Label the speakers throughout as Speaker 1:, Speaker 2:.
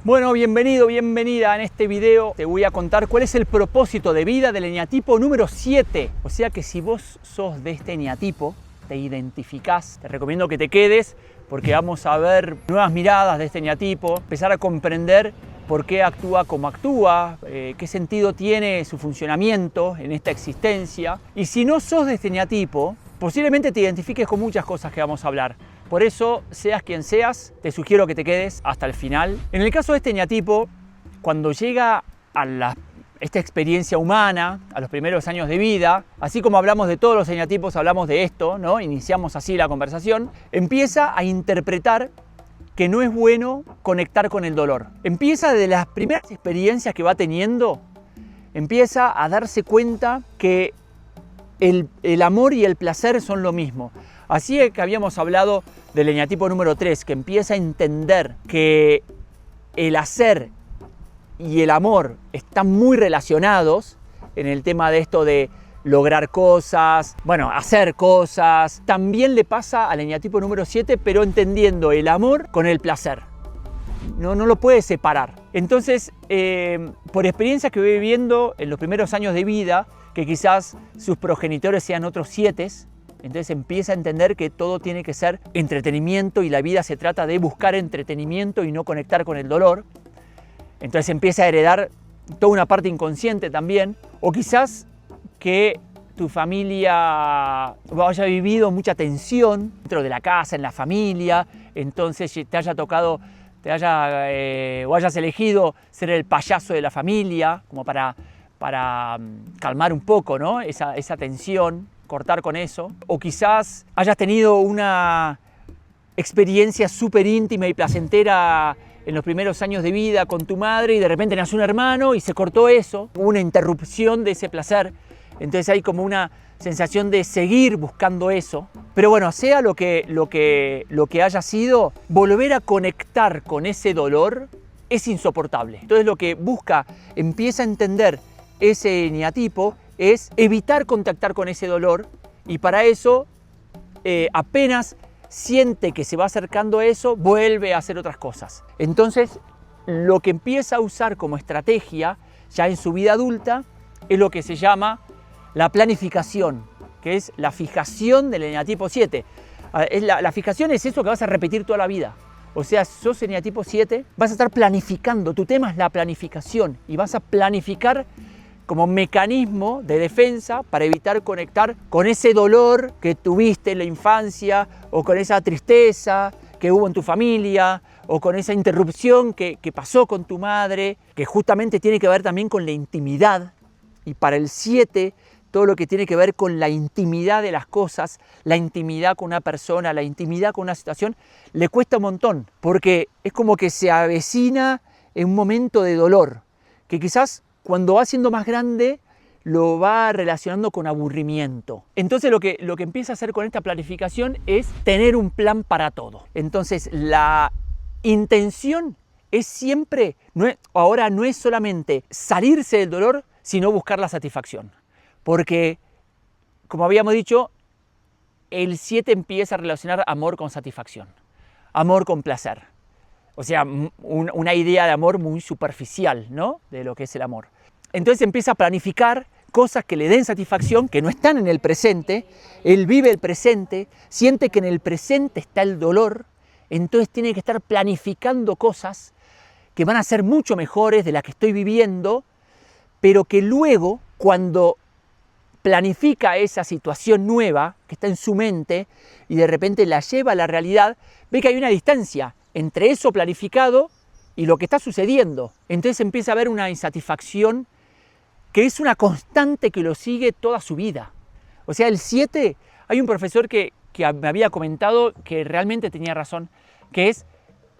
Speaker 1: Bueno, bienvenido, bienvenida. En este video te voy a contar cuál es el propósito de vida del eneatipo número 7. O sea que si vos sos de este eneatipo, te identificás, te recomiendo que te quedes porque vamos a ver nuevas miradas de este eneatipo, empezar a comprender por qué actúa como actúa, qué sentido tiene su funcionamiento en esta existencia. Y si no sos de este eneatipo, posiblemente te identifiques con muchas cosas que vamos a hablar. Por eso, seas quien seas, te sugiero que te quedes hasta el final. En el caso de este eneatipo, cuando llega a esta experiencia humana, a los primeros años de vida, así como hablamos de todos los eneatipos, hablamos de esto, ¿no? Iniciamos así la conversación, empieza a interpretar que no es bueno conectar con el dolor. Empieza de las primeras experiencias que va teniendo, empieza a darse cuenta que el amor y el placer son lo mismo. Así es que habíamos hablado del eneatipo número 3, que empieza a entender que el hacer y el amor están muy relacionados en el tema de esto de lograr cosas, bueno, hacer cosas. También le pasa al eneatipo número 7, pero entendiendo el amor con el placer. No lo puede separar. Entonces, por experiencias que voy viviendo en los primeros años de vida, que quizás sus progenitores sean otros 7, entonces empieza a entender que todo tiene que ser entretenimiento y la vida se trata de buscar entretenimiento y no conectar con el dolor. Entonces empieza a heredar toda una parte inconsciente también. O quizás que tu familia haya vivido mucha tensión dentro de la casa, en la familia, entonces te haya tocado, o hayas elegido ser el payaso de la familia, como para calmar un poco, ¿no? esa tensión, cortar con eso. O quizás hayas tenido una experiencia súper íntima y placentera en los primeros años de vida con tu madre y de repente nació un hermano y se cortó eso, hubo una interrupción de ese placer. Entonces hay como una sensación de seguir buscando eso. Pero bueno, sea lo que haya sido, volver a conectar con ese dolor es insoportable. Entonces lo que busca, empieza a entender ese eneatipo, es evitar contactar con ese dolor, y para eso apenas siente que se va acercando a eso, vuelve a hacer otras cosas. Entonces lo que empieza a usar como estrategia ya en su vida adulta es lo que se llama la planificación, que es la fijación del eneatipo 7. La fijación es eso que vas a repetir toda la vida. O sea, sos eneatipo 7, vas a estar planificando, tu tema es la planificación y vas a planificar como mecanismo de defensa para evitar conectar con ese dolor que tuviste en la infancia, o con esa tristeza que hubo en tu familia, o con esa interrupción que pasó con tu madre, que justamente tiene que ver también con la intimidad. Y para el 7, todo lo que tiene que ver con la intimidad de las cosas, la intimidad con una persona, la intimidad con una situación, le cuesta un montón, porque es como que se avecina en un momento de dolor, que quizás cuando va siendo más grande lo va relacionando con aburrimiento. Entonces lo que empieza a hacer con esta planificación es tener un plan para todo. Entonces la intención es siempre, ahora no es solamente salirse del dolor, sino buscar la satisfacción. Porque, como habíamos dicho, el 7 empieza a relacionar amor con satisfacción, amor con placer. O sea, una idea de amor muy superficial, ¿no? De lo que es el amor. Entonces empieza a planificar cosas que le den satisfacción, que no están en el presente. Él vive el presente, siente que en el presente está el dolor, entonces tiene que estar planificando cosas que van a ser mucho mejores de las que estoy viviendo, pero que luego, cuando planifica esa situación nueva que está en su mente y de repente la lleva a la realidad, ve que hay una distancia entre eso planificado y lo que está sucediendo. Entonces empieza a haber una insatisfacción que es una constante que lo sigue toda su vida. O sea, el 7, hay un profesor que me había comentado que realmente tenía razón, que es,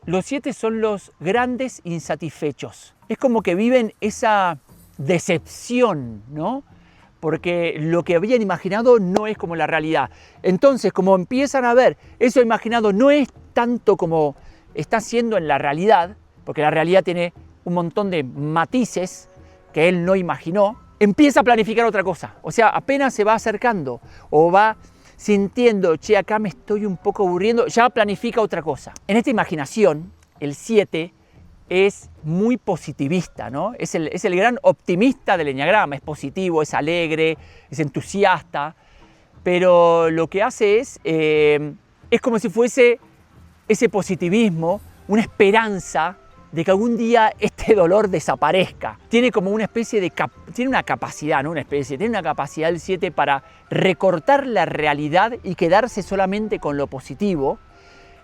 Speaker 1: los 7 son los grandes insatisfechos. Es como que viven esa decepción, ¿no? Porque lo que habían imaginado no es como la realidad. Entonces, como empiezan a ver, eso imaginado no es tanto como está siendo en la realidad, porque la realidad tiene un montón de matices que él no imaginó, empieza a planificar otra cosa. O sea, apenas se va acercando o va sintiendo, che, acá me estoy un poco aburriendo, ya planifica otra cosa. En esta imaginación, el 7 es muy positivista, ¿no? Es el gran optimista del eneagrama, es positivo, es alegre, es entusiasta, pero lo que hace es como si fuese ese positivismo, una esperanza de que algún día este dolor desaparezca. Tiene como una especie de, tiene una capacidad, no una especie, tiene una capacidad el 7 para recortar la realidad y quedarse solamente con lo positivo,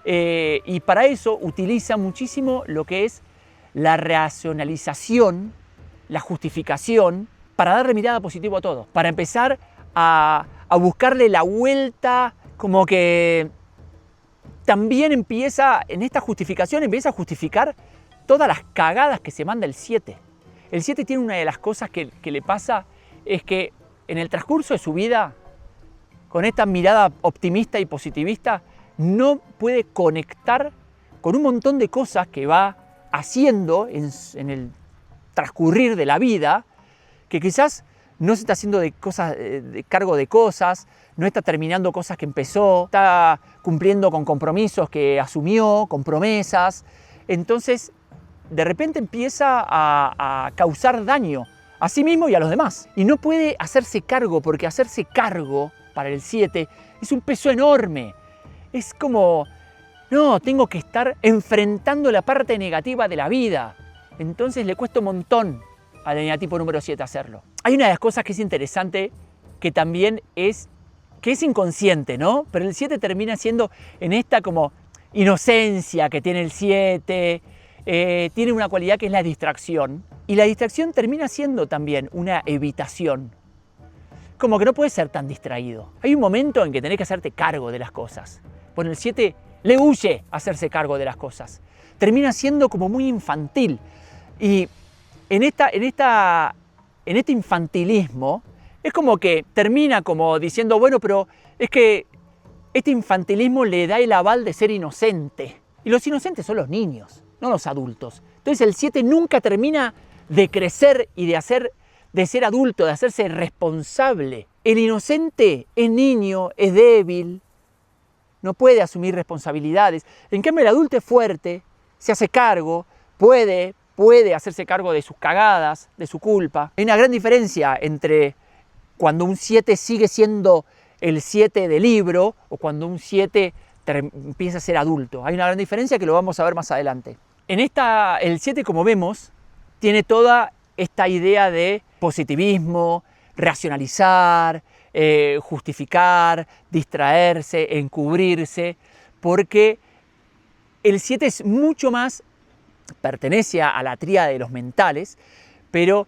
Speaker 1: y para eso utiliza muchísimo lo que es la racionalización, la justificación, para darle mirada positiva a todo, para empezar a buscarle la vuelta, como que también empieza, en esta justificación, empieza a justificar todas las cagadas que se manda el 7. El 7 tiene una de las cosas que le pasa, es que en el transcurso de su vida, con esta mirada optimista y positivista, no puede conectar con un montón de cosas que va haciendo en el transcurrir de la vida, que quizás no se está haciendo de cargo de cosas, no está terminando cosas que empezó, está cumpliendo con compromisos que asumió, con promesas. Entonces, de repente empieza a causar daño a sí mismo y a los demás. Y no puede hacerse cargo, porque hacerse cargo para el 7 es un peso enorme. Es como, no, tengo que estar enfrentando la parte negativa de la vida. Entonces le cuesta un montón al eneatipo número 7 hacerlo. Hay una de las cosas que es interesante, que también es inconsciente, ¿no? Pero el 7 termina siendo en esta como inocencia que tiene el 7, tiene una cualidad que es la distracción. Y la distracción termina siendo también una evitación. Como que no puedes ser tan distraído. Hay un momento en que tenés que hacerte cargo de las cosas. Bueno, el 7 le huye a hacerse cargo de las cosas. Termina siendo como muy infantil. Y en este infantilismo es como que termina como diciendo, bueno, pero es que este infantilismo le da el aval de ser inocente. Y los inocentes son los niños, no los adultos. Entonces el 7 nunca termina de crecer y de ser adulto, de hacerse responsable. El inocente es niño, es débil, no puede asumir responsabilidades. En cambio el adulto es fuerte, se hace cargo, puede hacerse cargo de sus cagadas, de su culpa. Hay una gran diferencia entre cuando un 7 sigue siendo el 7 del libro o cuando un 7 empieza a ser adulto. Hay una gran diferencia que lo vamos a ver más adelante. El 7, como vemos, tiene toda esta idea de positivismo, racionalizar, justificar, distraerse, encubrirse, porque el 7 es mucho más, pertenece a la tríada de los mentales, pero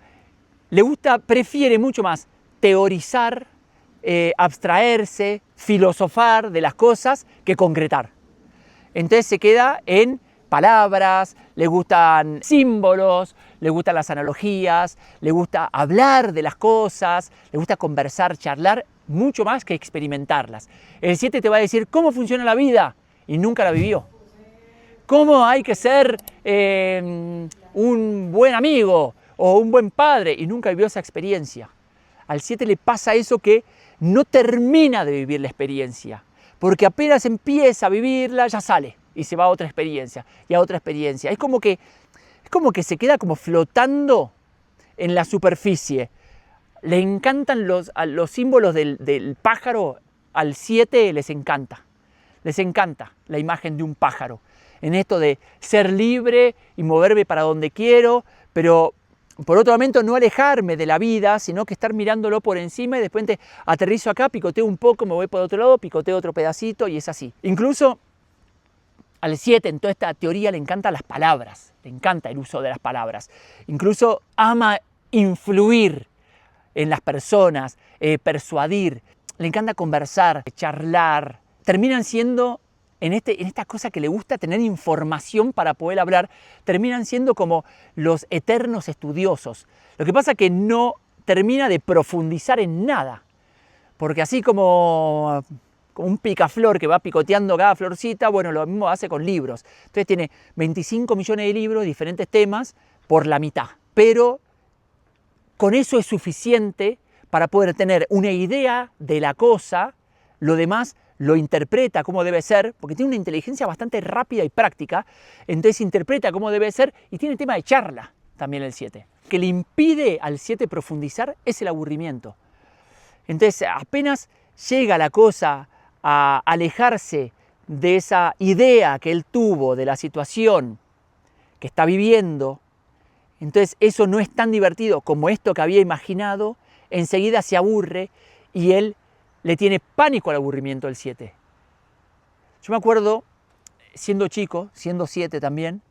Speaker 1: prefiere mucho más teorizar, abstraerse, filosofar de las cosas que concretar. Entonces se queda en palabras, le gustan símbolos, le gustan las analogías, le gusta hablar de las cosas, le gusta conversar, charlar, mucho más que experimentarlas. El 7 te va a decir cómo funciona la vida y nunca la vivió. Cómo hay que ser un buen amigo o un buen padre y nunca vivió esa experiencia. Al 7 le pasa eso, que no termina de vivir la experiencia, porque apenas empieza a vivirla ya sale y se va a otra experiencia y a otra experiencia. Es como que se queda como flotando en la superficie. Le encantan los símbolos del pájaro. Al 7 les encanta la imagen de un pájaro, en esto de ser libre y moverme para donde quiero, pero por otro momento no alejarme de la vida, sino que estar mirándolo por encima y después aterrizo acá, picoteo un poco, me voy por otro lado, picoteo otro pedacito y es así. Incluso al 7 en toda esta teoría le encantan las palabras, le encanta el uso de las palabras. Incluso ama influir en las personas, persuadir, le encanta conversar, charlar. Terminan siendo, en esta cosa que le gusta tener información para poder hablar, terminan siendo como los eternos estudiosos. Lo que pasa es que no termina de profundizar en nada, porque así como un picaflor que va picoteando cada florcita, bueno, lo mismo hace con libros. Entonces tiene 25 millones de libros, diferentes temas, por la mitad. Pero con eso es suficiente para poder tener una idea de la cosa, lo demás lo interpreta como debe ser, porque tiene una inteligencia bastante rápida y práctica, entonces interpreta como debe ser y tiene tema de charla también el 7. Que le impide al 7 profundizar es el aburrimiento. Entonces apenas llega la cosa a alejarse de esa idea que él tuvo de la situación que está viviendo, entonces eso no es tan divertido como esto que había imaginado, enseguida se aburre y él le tiene pánico al aburrimiento el 7. Yo me acuerdo, siendo chico, siendo 7 también,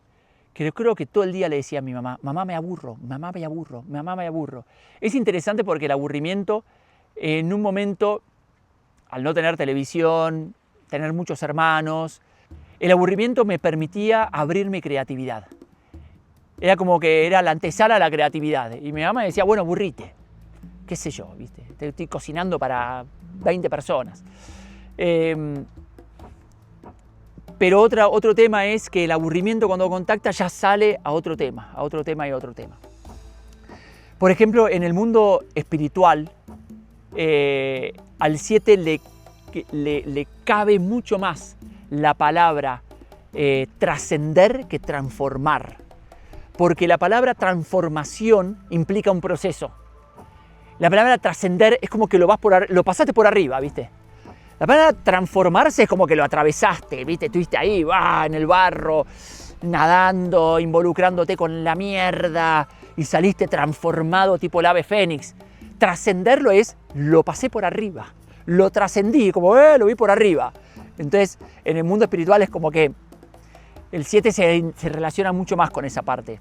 Speaker 1: que yo creo que todo el día le decía a mi mamá, mamá me aburro, mamá me aburro, mamá me aburro. Es interesante porque el aburrimiento en un momento, al no tener televisión, tener muchos hermanos, el aburrimiento me permitía abrir mi creatividad. Era como que era la antesala a la creatividad. Y mi mamá me decía, bueno, aburrite. Qué sé yo, ¿viste? Estoy cocinando para 20 personas. Pero otro tema es que el aburrimiento cuando contacta ya sale a otro tema y a otro tema. Por ejemplo, en el mundo espiritual, al 7 le cabe mucho más la palabra trascender que transformar. Porque la palabra transformación implica un proceso. La palabra trascender es como que lo pasaste por arriba, ¿viste? La palabra transformarse es como que lo atravesaste, ¿viste? Estuviste ahí, en el barro, nadando, involucrándote con la mierda y saliste transformado tipo el ave fénix. Trascenderlo es, lo pasé por arriba, lo trascendí, como lo vi por arriba. Entonces, en el mundo espiritual es como que el 7 se relaciona mucho más con esa parte.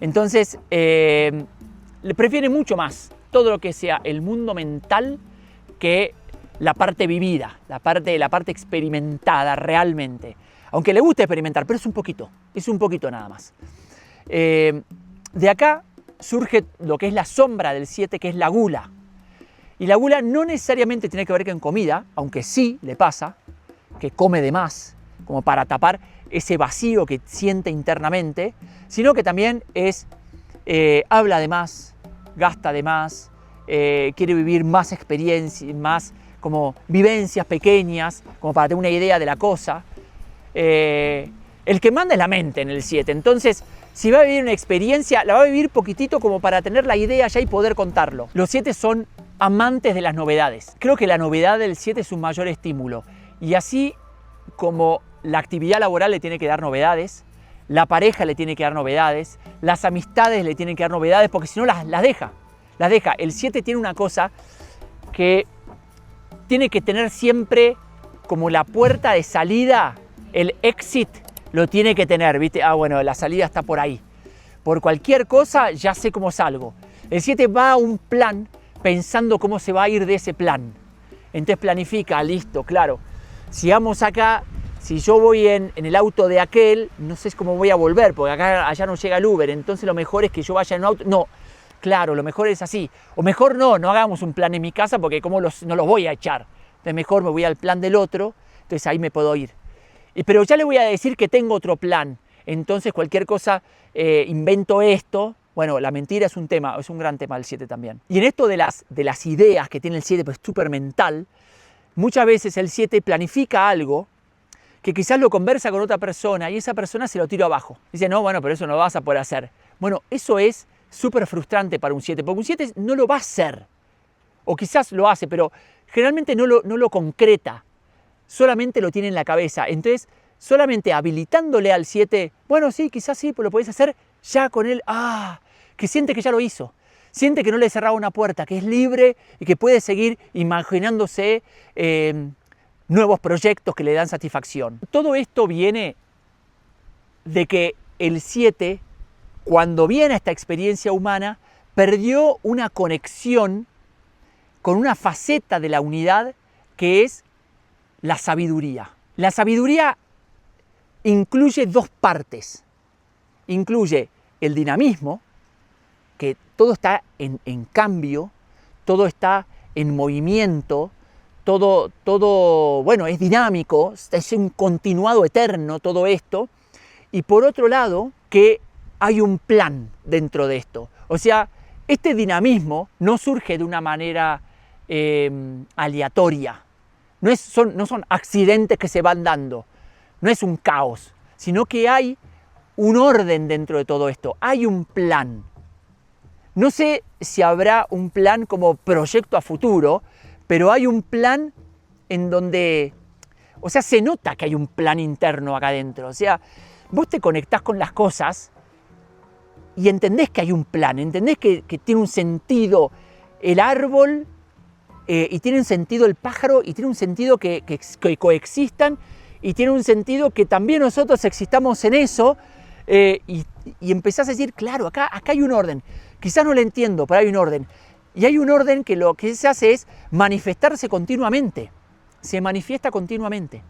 Speaker 1: Entonces, le prefiere mucho más todo lo que sea el mundo mental que la parte vivida, la parte experimentada realmente. Aunque le gusta experimentar, pero es un poquito nada más. De acá surge lo que es la sombra del 7, que es la gula. Y la gula no necesariamente tiene que ver con comida, aunque sí le pasa, que come de más, como para tapar ese vacío que siente internamente, sino que también es, habla de más, gasta de más, quiere vivir más experiencias, más como vivencias pequeñas, como para tener una idea de la cosa. El que manda es la mente en el 7, entonces si va a vivir una experiencia, la va a vivir poquitito como para tener la idea ya y poder contarlo. Los 7 son amantes de las novedades. Creo que la novedad del 7 es un mayor estímulo. Y así como la actividad laboral le tiene que dar novedades, la pareja le tiene que dar novedades, las amistades le tienen que dar novedades, porque si no las deja. El 7 tiene una cosa que tiene que tener siempre como la puerta de salida, el exit lo tiene que tener, ¿viste? Bueno, la salida está por ahí. Por cualquier cosa ya sé cómo salgo. El 7 va a un plan pensando cómo se va a ir de ese plan. Entonces planifica, listo, claro. Si vamos acá, si yo voy en el auto de aquel, no sé cómo voy a volver, porque allá no llega el Uber, entonces lo mejor es que yo vaya en un auto. No, claro, lo mejor es así. O mejor no hagamos un plan en mi casa porque no los voy a echar. Entonces mejor me voy al plan del otro, entonces ahí me puedo ir. Pero ya le voy a decir que tengo otro plan, entonces cualquier cosa invento esto. Bueno, la mentira es un gran tema del 7 también. Y en esto de las ideas que tiene el 7, pues súper mental, muchas veces el 7 planifica algo que quizás lo conversa con otra persona y esa persona se lo tira abajo. Dice, no, bueno, pero eso no lo vas a poder hacer. Bueno, eso es súper frustrante para un 7, porque un 7 no lo va a hacer. O quizás lo hace, pero generalmente no lo concreta. Solamente lo tiene en la cabeza. Entonces, solamente habilitándole al 7, bueno, sí, quizás sí, pero lo podés hacer ya con él. Que siente que ya lo hizo. Siente que no le cerraba una puerta, que es libre y que puede seguir imaginándose nuevos proyectos que le dan satisfacción. Todo esto viene de que el 7, cuando viene a esta experiencia humana, perdió una conexión con una faceta de la unidad que es la sabiduría. La sabiduría incluye dos partes. Incluye el dinamismo, que todo está en cambio, todo está en movimiento, todo, bueno, es dinámico, es un continuado eterno todo esto. Y por otro lado, que hay un plan dentro de esto. O sea, este dinamismo no surge de una manera aleatoria. No son accidentes que se van dando, no es un caos, sino que hay un orden dentro de todo esto, hay un plan. No sé si habrá un plan como proyecto a futuro, pero hay un plan en donde, o sea, se nota que hay un plan interno acá adentro. O sea, vos te conectás con las cosas y entendés que hay un plan, entendés que tiene un sentido el árbol, y tiene un sentido el pájaro, y tiene un sentido que coexistan, y tiene un sentido que también nosotros existamos en eso, y empezás a decir, claro, acá hay un orden. Quizás no lo entiendo, pero hay un orden. Y hay un orden que lo que se hace es manifestarse continuamente. Se manifiesta continuamente.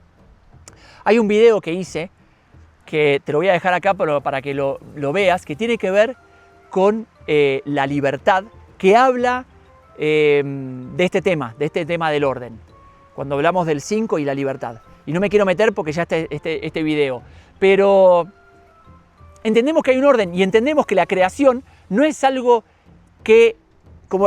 Speaker 1: Hay un video que hice, que te lo voy a dejar acá para que lo veas, que tiene que ver con la libertad, que habla de este tema del orden, cuando hablamos del 5 y la libertad. Y no me quiero meter porque ya está este video, pero entendemos que hay un orden y entendemos que la creación no es algo que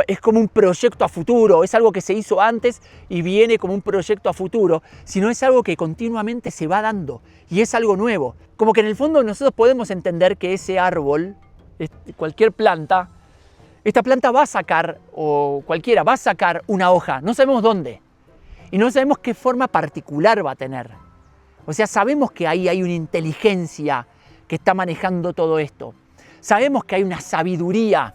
Speaker 1: es como un proyecto a futuro, es algo que se hizo antes y viene como un proyecto a futuro, sino es algo que continuamente se va dando y es algo nuevo. Como que en el fondo nosotros podemos entender que ese árbol, cualquier planta, esta planta va a sacar, o cualquiera, va a sacar una hoja, no sabemos dónde, y no sabemos qué forma particular va a tener. O sea, sabemos que ahí hay una inteligencia que está manejando todo esto. Sabemos que hay una sabiduría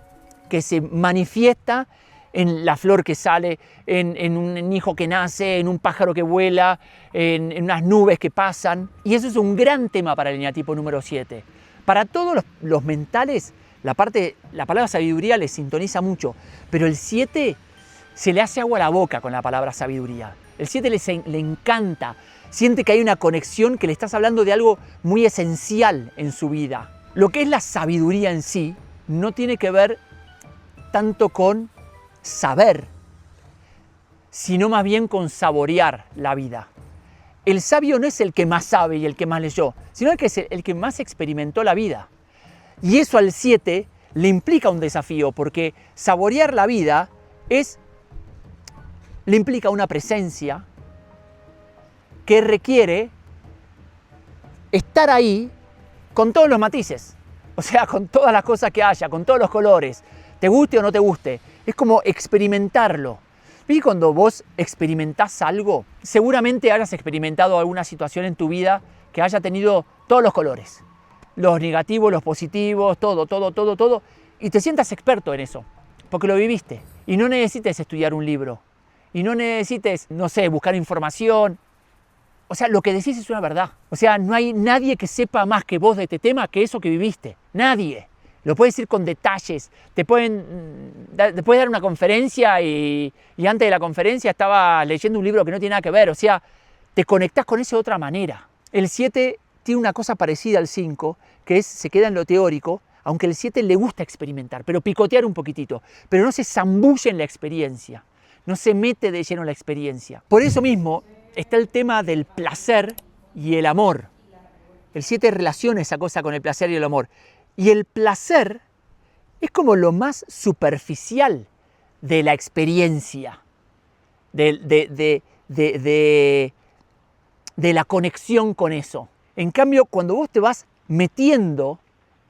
Speaker 1: que se manifiesta en la flor que sale, en un hijo que nace, en un pájaro que vuela, en unas nubes que pasan. Y eso es un gran tema para el eneatipo número 7. Para todos los mentales, la palabra sabiduría les sintoniza mucho, pero el 7 se le hace agua a la boca con la palabra sabiduría. El 7 le encanta, siente que hay una conexión, que le estás hablando de algo muy esencial en su vida. Lo que es la sabiduría en sí no tiene que ver tanto con saber, sino más bien con saborear la vida. El sabio no es el que más sabe y el que más leyó, sino el que es el que más experimentó la vida. Y eso al 7 le implica un desafío, porque saborear la vida le implica una presencia que requiere estar ahí con todos los matices, o sea, con todas las cosas que haya, con todos los colores, te guste o no te guste. Es como experimentarlo. Y cuando vos experimentás algo, seguramente hayas experimentado alguna situación en tu vida que haya tenido todos los colores. Los negativos, los positivos, todo. Y te sientas experto en eso, porque lo viviste. Y no necesites estudiar un libro. Y no necesites, no sé, buscar información. O sea, lo que decís es una verdad. O sea, no hay nadie que sepa más que vos de este tema que eso que viviste. Nadie. Lo puedes decir con detalles. Te puedes dar una conferencia y antes de la conferencia estaba leyendo un libro que no tiene nada que ver. O sea, te conectás con eso de otra manera. El 7 tiene una cosa parecida al 5, que se queda en lo teórico, aunque el 7 le gusta experimentar, pero picotear un poquitito. Pero no se zambulle en la experiencia. No se mete de lleno en la experiencia. Por eso mismo está el tema del placer y el amor. El 7 relaciona esa cosa con el placer y el amor. Y el placer es como lo más superficial de la experiencia, de la conexión con eso. En cambio, cuando vos te vas metiendo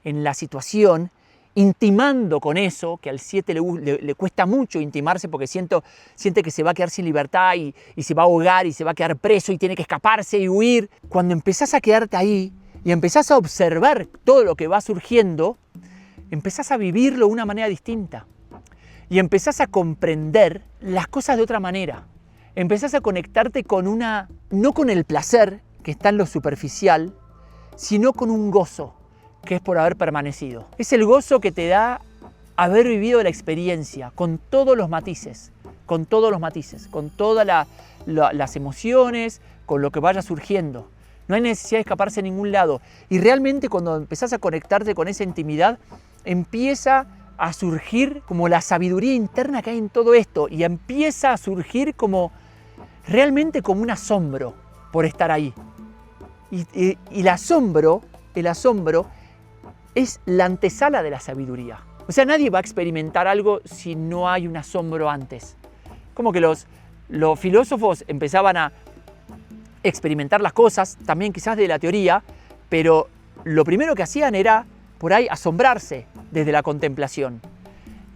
Speaker 1: en la situación, intimando con eso, que al 7 le cuesta mucho intimarse porque siente que se va a quedar sin libertad y se va a ahogar y se va a quedar preso y tiene que escaparse y huir. Cuando empezás a quedarte ahí y empezás a observar todo lo que va surgiendo, empezás a vivirlo de una manera distinta y empezás a comprender las cosas de otra manera. Empezás a conectarte no con el placer que está en lo superficial, sino con un gozo que es por haber permanecido. Es el gozo que te da haber vivido la experiencia con todos los matices, con todas las emociones, con lo que vaya surgiendo. No hay necesidad de escaparse a ningún lado. Y realmente cuando empezás a conectarte con esa intimidad, empieza a surgir como la sabiduría interna que hay en todo esto. Y empieza a surgir realmente como un asombro por estar ahí. Y el asombro es la antesala de la sabiduría. O sea, nadie va a experimentar algo si no hay un asombro antes. Como que los filósofos empezaban a experimentar las cosas, también quizás de la teoría, pero lo primero que hacían era, por ahí, asombrarse desde la contemplación.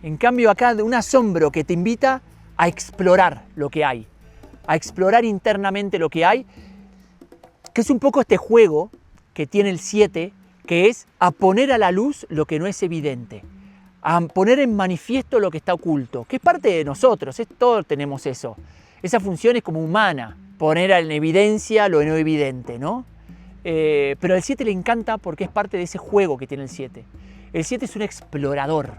Speaker 1: En cambio acá, un asombro que te invita a explorar lo que hay, a explorar internamente lo que hay, que es un poco este juego que tiene el 7, que es a poner a la luz lo que no es evidente, a poner en manifiesto lo que está oculto, que es parte de nosotros, todos tenemos eso. Esa función es como humana, poner en evidencia lo no evidente, ¿no? Pero al 7 le encanta porque es parte de ese juego que tiene el 7. El 7 es un explorador,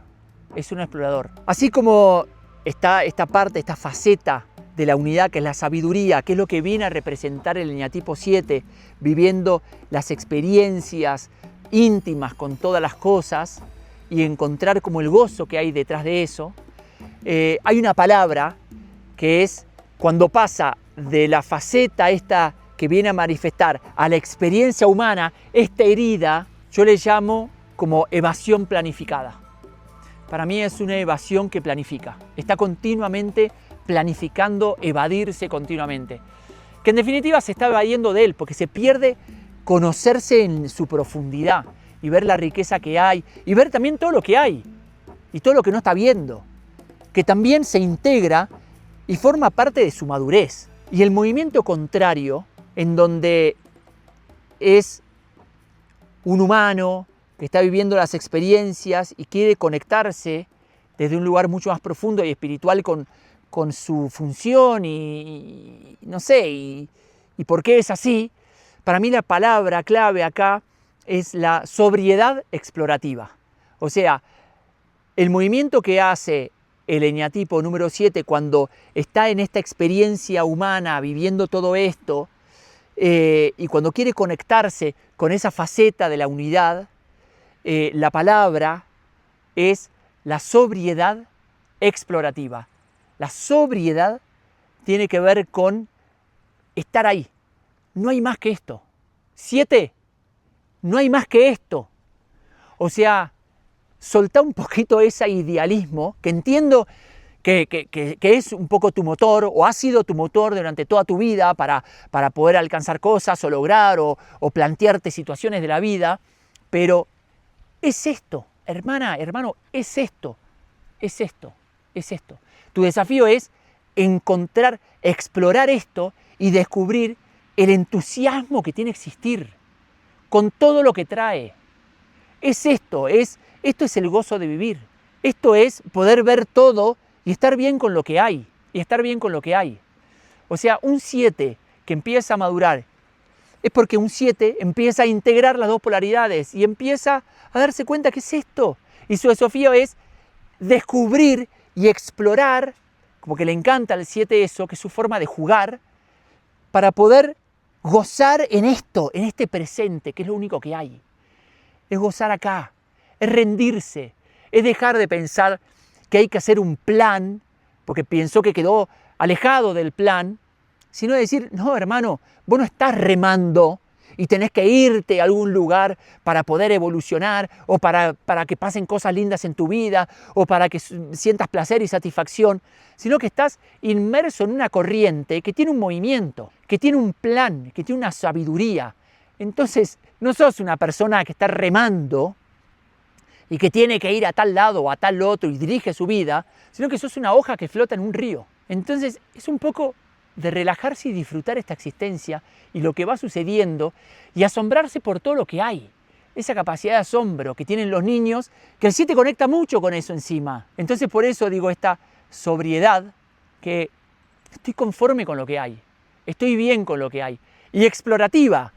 Speaker 1: Así como está esta parte, esta faceta de la unidad que es la sabiduría, que es lo que viene a representar el eneatipo 7, viviendo las experiencias íntimas con todas las cosas y encontrar como el gozo que hay detrás de eso. Hay una palabra que es cuando pasa de la faceta esta que viene a manifestar a la experiencia humana, esta herida, yo le llamo como evasión planificada. Para mí es una evasión que planifica, está continuamente planificando evadirse continuamente, que en definitiva se está evadiendo de él porque se pierde conocerse en su profundidad y ver la riqueza que hay y ver también todo lo que hay y todo lo que no está viendo, que también se integra y forma parte de su madurez. Y el movimiento contrario, en donde es un humano que está viviendo las experiencias y quiere conectarse desde un lugar mucho más profundo y espiritual con su función y no sé, y por qué es así, para mí la palabra clave acá es la sobriedad explorativa. O sea, el movimiento que hace el eneatipo número 7 cuando está en esta experiencia humana viviendo todo esto y cuando quiere conectarse con esa faceta de la unidad, la palabra es la sobriedad explorativa. La sobriedad tiene que ver con estar ahí. No hay más que esto. 7, no hay más que esto. O sea, soltá un poquito ese idealismo, que entiendo que es un poco tu motor, o ha sido tu motor durante toda tu vida para poder alcanzar cosas, o lograr, o plantearte situaciones de la vida, pero es esto, hermana, hermano, es esto. Tu desafío es encontrar, explorar esto y descubrir el entusiasmo que tiene existir con todo lo que trae. Esto es el gozo de vivir. Esto es poder ver todo y estar bien con lo que hay. O sea, un 7 que empieza a madurar es porque un 7 empieza a integrar las dos polaridades y empieza a darse cuenta que es esto. Y su desafío es descubrir y explorar, como que le encanta al 7 eso, que es su forma de jugar, para poder gozar en esto, en este presente, que es lo único que hay. Es gozar acá, es rendirse, es dejar de pensar que hay que hacer un plan, porque pensó que quedó alejado del plan, sino decir, no hermano, vos no estás remando y tenés que irte a algún lugar para poder evolucionar o para que pasen cosas lindas en tu vida o para que sientas placer y satisfacción, sino que estás inmerso en una corriente que tiene un movimiento, que tiene un plan, que tiene una sabiduría. Entonces, no sos una persona que está remando y que tiene que ir a tal lado o a tal otro y dirige su vida, sino que sos una hoja que flota en un río. Entonces, es un poco de relajarse y disfrutar esta existencia y lo que va sucediendo y asombrarse por todo lo que hay. Esa capacidad de asombro que tienen los niños, que el 7 conecta mucho con eso encima. Entonces por eso digo esta sobriedad, que estoy conforme con lo que hay, estoy bien con lo que hay. Y explorativa,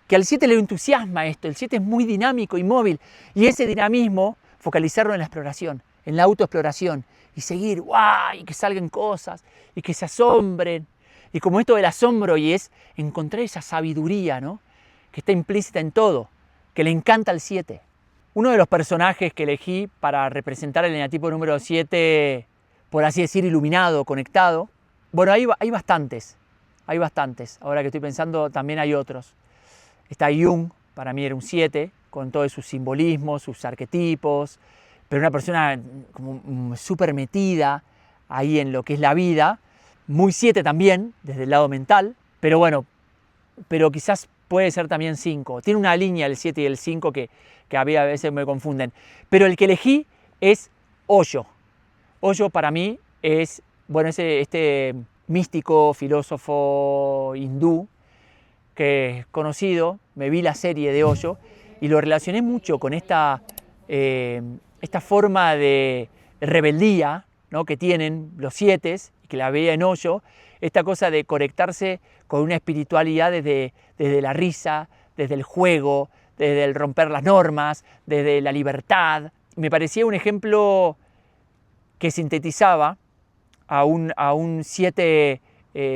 Speaker 1: que al 7 le entusiasma esto, el 7 es muy dinámico y móvil, y ese dinamismo focalizarlo en la exploración, en la autoexploración, y seguir, ¡guau! Y que salgan cosas, y que se asombren. Y como esto del asombro, y es encontrar esa sabiduría, ¿no?, que está implícita en todo, que le encanta al 7. Uno de los personajes que elegí para representar el eneatipo número 7, por así decir, iluminado, conectado, bueno, hay bastantes, ahora que estoy pensando también hay otros. Está Jung, para mí era un 7, con todos sus simbolismos, sus arquetipos, pero una persona como súper metida ahí en lo que es la vida, muy 7 también, desde el lado mental, pero bueno, pero quizás puede ser también 5. Tiene una línea el 7 y el 5 que a veces me confunden. Pero el que elegí es Osho. Osho para mí es, bueno, este místico, filósofo hindú que es conocido. Me vi la serie de Osho y lo relacioné mucho con esta forma de rebeldía, ¿no?, que tienen los 7 y que la veía en Osho, esta cosa de conectarse con una espiritualidad desde la risa, desde el juego, desde el romper las normas, desde la libertad. Me parecía un ejemplo que sintetizaba a un 7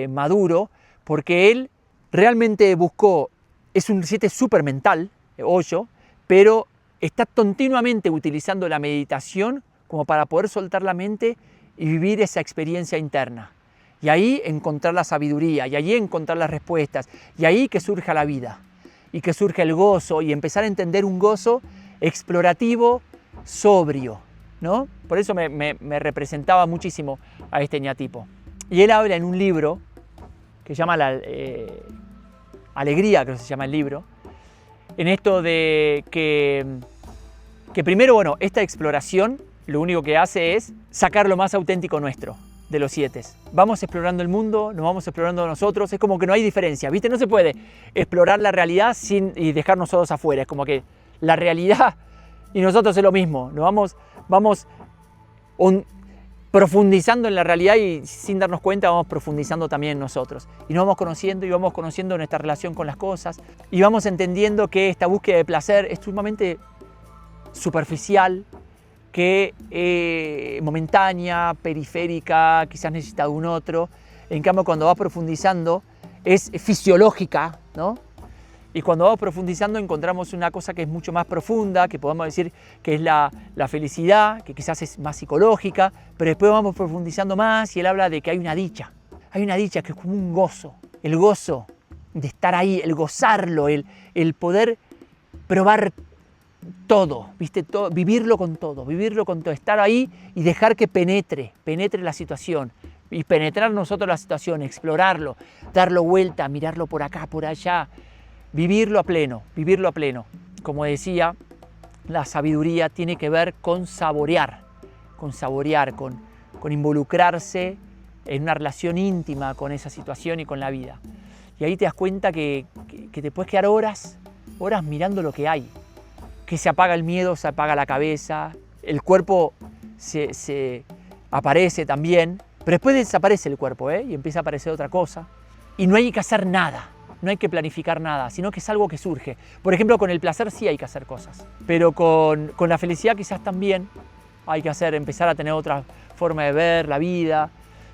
Speaker 1: maduro, porque él realmente buscó, es un 7 súper mental, Osho, pero está continuamente utilizando la meditación como para poder soltar la mente y vivir esa experiencia interna. Y ahí encontrar la sabiduría, y ahí encontrar las respuestas, y ahí que surja la vida, y que surja el gozo, y empezar a entender un gozo explorativo, sobrio, ¿no? Por eso me representaba muchísimo a este ñatipo. Y él habla en un libro que se llama Alegría, creo que se llama el libro, en esto de que primero, bueno, esta exploración lo único que hace es sacar lo más auténtico nuestro, de los 7. Vamos explorando el mundo, nos vamos explorando nosotros, es como que no hay diferencia, ¿viste? No se puede explorar la realidad y dejar nosotros afuera, es como que la realidad y nosotros es lo mismo, nos vamos profundizando en la realidad y sin darnos cuenta vamos profundizando también nosotros. Y nos vamos conociendo y vamos conociendo nuestra relación con las cosas y vamos entendiendo que esta búsqueda de placer es sumamente superficial, que momentánea, periférica, quizás necesita de un otro. En cambio, cuando vas profundizando es fisiológica, ¿no? Y cuando vamos profundizando encontramos una cosa que es mucho más profunda, que podemos decir que es la felicidad, que quizás es más psicológica, pero después vamos profundizando más y él habla de que hay una dicha que es como un gozo, el gozo de estar ahí, el gozarlo, el poder probar todo, ¿viste? Todo, vivirlo con todo, estar ahí y dejar que penetre la situación y penetrar nosotros la situación, explorarlo, darlo vuelta, mirarlo por acá, por allá, vivirlo a pleno. Como decía, la sabiduría tiene que ver con saborear, con involucrarse en una relación íntima con esa situación y con la vida. Y ahí te das cuenta que te puedes quedar horas mirando lo que hay, que se apaga el miedo, se apaga la cabeza, el cuerpo se aparece también, pero después desaparece el cuerpo, y empieza a aparecer otra cosa. Y no hay que hacer nada, no hay que planificar nada, sino que es algo que surge. Por ejemplo, con el placer sí hay que hacer cosas, pero con la felicidad quizás también hay que empezar a tener otra forma de ver la vida,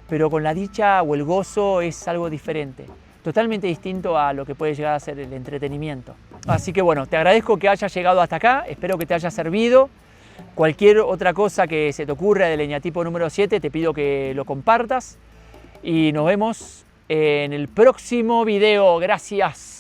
Speaker 1: pero con la dicha o el gozo es algo diferente, totalmente distinto a lo que puede llegar a ser el entretenimiento. Así que bueno, te agradezco que hayas llegado hasta acá, espero que te haya servido. Cualquier otra cosa que se te ocurra del eñatipo número 7, te pido que lo compartas y nos vemos en el próximo video. Gracias.